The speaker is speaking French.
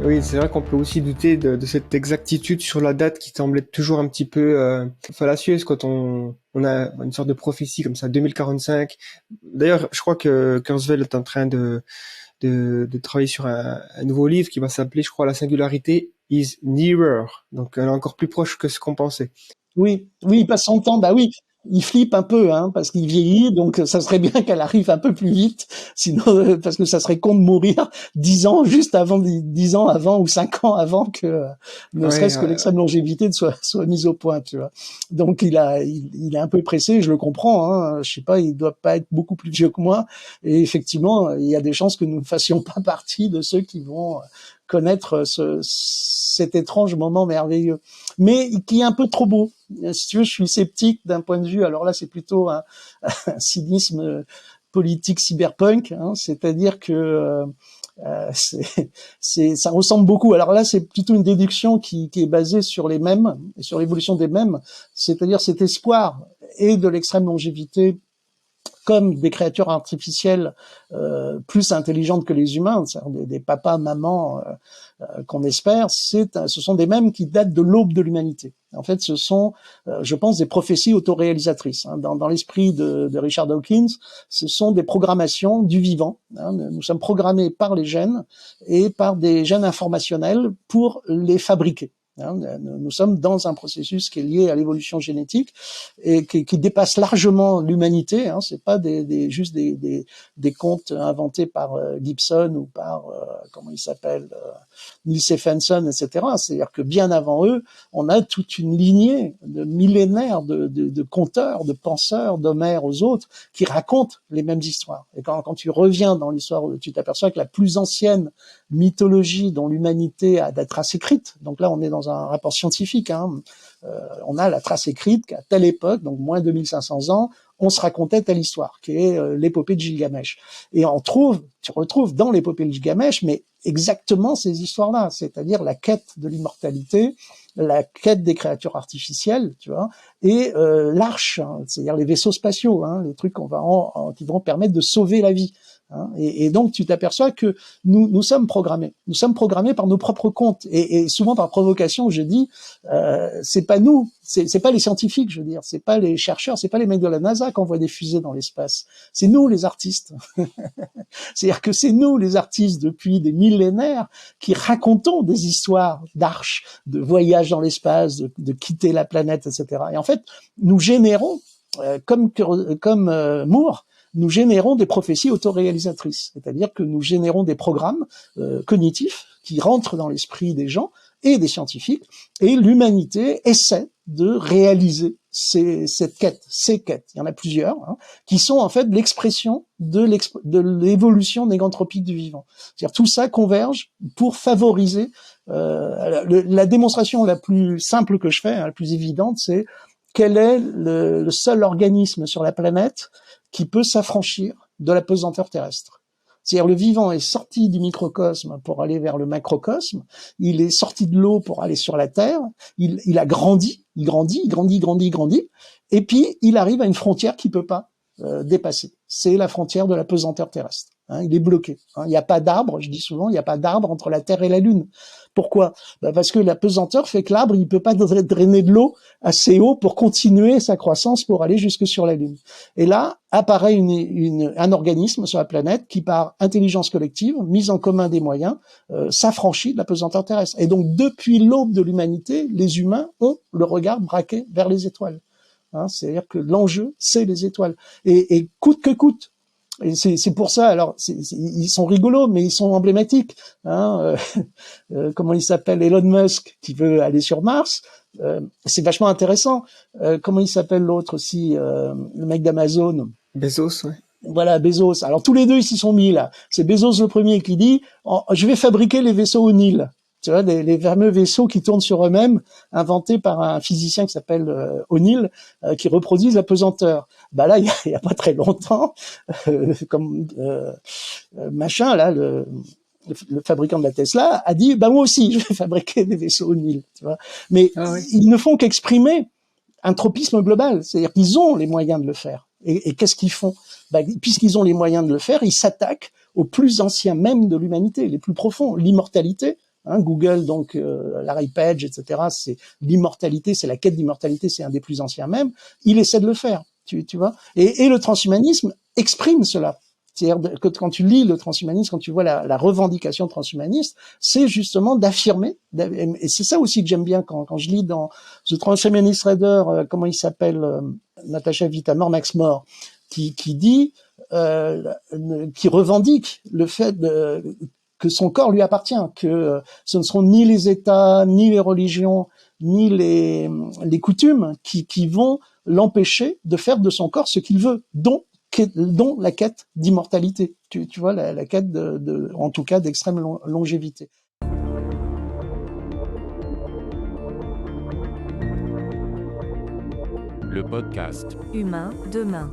Oui, c'est vrai qu'on peut aussi douter de cette exactitude sur la date qui semble être toujours un petit peu fallacieuse quand on a une sorte de prophétie comme ça, 2045. D'ailleurs, je crois que Kurzweil est en train de travailler sur un nouveau livre qui va s'appeler, je crois, La singularité is nearer. Donc, elle est encore plus proche que ce qu'on pensait. Oui, oui, il passe son temps, bah oui, il flippe un peu, hein, parce qu'il vieillit, donc ça serait bien qu'elle arrive un peu plus vite, sinon, parce que ça serait con de mourir 10 ans juste avant, 10 ans avant ou 5 ans avant que, ne Ouais, serait-ce que l'extrême longévité soit mise au point, tu vois. Donc il est un peu pressé, je le comprends, hein, je sais pas, il doit pas être beaucoup plus vieux que moi, et effectivement, il y a des chances que nous ne fassions pas partie de ceux qui vont connaître cet étrange moment merveilleux, mais qui est un peu trop beau. Si tu veux, je suis sceptique d'un point de vue. Alors là, c'est plutôt un cynisme politique cyberpunk, hein, c'est-à-dire que ça ressemble beaucoup. Alors là, c'est plutôt une déduction qui est basée sur les mèmes, et sur l'évolution des mèmes, c'est-à-dire cet espoir et de l'extrême longévité comme des créatures artificielles plus intelligentes que les humains, des papas, mamans qu'on espère, ce sont des mèmes qui datent de l'aube de l'humanité. En fait, ce sont, je pense, des prophéties autoréalisatrices. Hein. Dans l'esprit de Richard Dawkins, ce sont des programmations du vivant. Hein. Nous sommes programmés par les gènes et par des gènes informationnels pour les fabriquer. Nous sommes dans un processus qui est lié à l'évolution génétique et qui dépasse largement l'humanité. Hein. C'est pas juste des contes inventés par Gibson ou par comment il s'appelle Neil Stephenson, etc. C'est-à-dire que bien avant eux, on a toute une lignée de millénaires de conteurs, de penseurs, d'Homère aux autres, qui racontent les mêmes histoires. Et quand tu reviens dans l'histoire, tu t'aperçois que la plus ancienne mythologie dont l'humanité a des traces écrites, donc là on est dans un rapport scientifique, hein, on a la trace écrite qu'à telle époque, donc moins 2500 ans, on se racontait telle histoire, qui est l'épopée de Gilgamesh. Et tu retrouves dans l'épopée de Gilgamesh, mais exactement ces histoires-là, c'est-à-dire la quête de l'immortalité, la quête des créatures artificielles, tu vois, et l'arche, hein, c'est-à-dire les vaisseaux spatiaux, hein, les trucs qui vont permettre de sauver la vie. Hein, et donc tu t'aperçois que nous sommes programmés. Nous sommes programmés par nos propres comptes et souvent par provocation. Je dis, c'est pas nous, c'est pas les scientifiques, je veux dire, c'est pas les chercheurs, c'est pas les mecs de la NASA qui envoient des fusées dans l'espace. C'est nous les artistes. C'est-à-dire que c'est nous les artistes depuis des millénaires qui racontons des histoires d'arches, de voyages dans l'espace, de quitter la planète, etc. Et en fait, nous générons, comme Moore, nous générons des prophéties autoréalisatrices, c'est-à-dire que nous générons des programmes cognitifs qui rentrent dans l'esprit des gens et des scientifiques, et l'humanité essaie de réaliser ces quêtes. Il y en a plusieurs, hein, qui sont en fait l'expression de l'évolution négantropique du vivant. C'est-à-dire tout ça converge pour favoriser la démonstration la plus simple que je fais, hein, la plus évidente, c'est quel est le seul organisme sur la planète qui peut s'affranchir de la pesanteur terrestre. C'est-à-dire le vivant est sorti du microcosme pour aller vers le macrocosme, il est sorti de l'eau pour aller sur la Terre, il a grandi, il grandit, et puis il arrive à une frontière qu'il peut pas dépasser. C'est la frontière de la pesanteur terrestre. Hein, il est bloqué. Hein, il n'y a pas d'arbre, je dis souvent, il n'y a pas d'arbre entre la Terre et la Lune. Pourquoi ? Parce que la pesanteur fait que l'arbre, il peut pas drainer de l'eau assez haut pour continuer sa croissance pour aller jusque sur la Lune. Et là, apparaît un organisme sur la planète qui, par intelligence collective, mise en commun des moyens, s'affranchit de la pesanteur terrestre. Et donc, depuis l'aube de l'humanité, les humains ont le regard braqué vers les étoiles. Hein, c'est-à-dire que l'enjeu, c'est les étoiles. Et coûte que coûte. Et c'est pour ça. Alors, ils sont rigolos, mais ils sont emblématiques. Hein, comment il s'appelle, Elon Musk, qui veut aller sur Mars. C'est vachement intéressant. Comment il s'appelle l'autre aussi, le mec d'Amazon. Bezos, ouais. Voilà, Bezos. Alors tous les deux, ils s'y sont mis là. C'est Bezos le premier qui dit je vais fabriquer les vaisseaux O'Neill. Tu vois, les fameux vaisseaux qui tournent sur eux-mêmes, inventés par un physicien qui s'appelle O'Neill, qui reproduisent la pesanteur. Bah là, il y a pas très longtemps, machin là, le fabricant de la Tesla a dit moi aussi je vais fabriquer des vaisseaux O'Neill. Tu vois, mais ils ne font qu'exprimer un tropisme global, c'est-à-dire qu'ils ont les moyens de le faire. Et qu'est-ce qu'ils font ? Puisqu'ils ont les moyens de le faire, ils s'attaquent aux plus anciens même de l'humanité, les plus profonds, l'immortalité Google, donc Larry Page, etc. C'est l'immortalité, c'est la quête d'immortalité, c'est un des plus anciens même. Il essaie de le faire, tu vois. Et le transhumanisme exprime cela. C'est-à-dire que quand tu lis le transhumanisme, quand tu vois la revendication transhumaniste, c'est justement d'affirmer, et c'est ça aussi que j'aime bien quand je lis dans The Transhumanist Reader, comment il s'appelle, Natasha Vita-More, Max More, qui dit, qui revendique le fait que son corps lui appartient, que ce ne seront ni les États, ni les religions, ni les coutumes qui vont l'empêcher de faire de son corps ce qu'il veut, dont la quête d'immortalité, tu vois, la quête en tout cas d'extrême longévité. Le podcast Humain demain.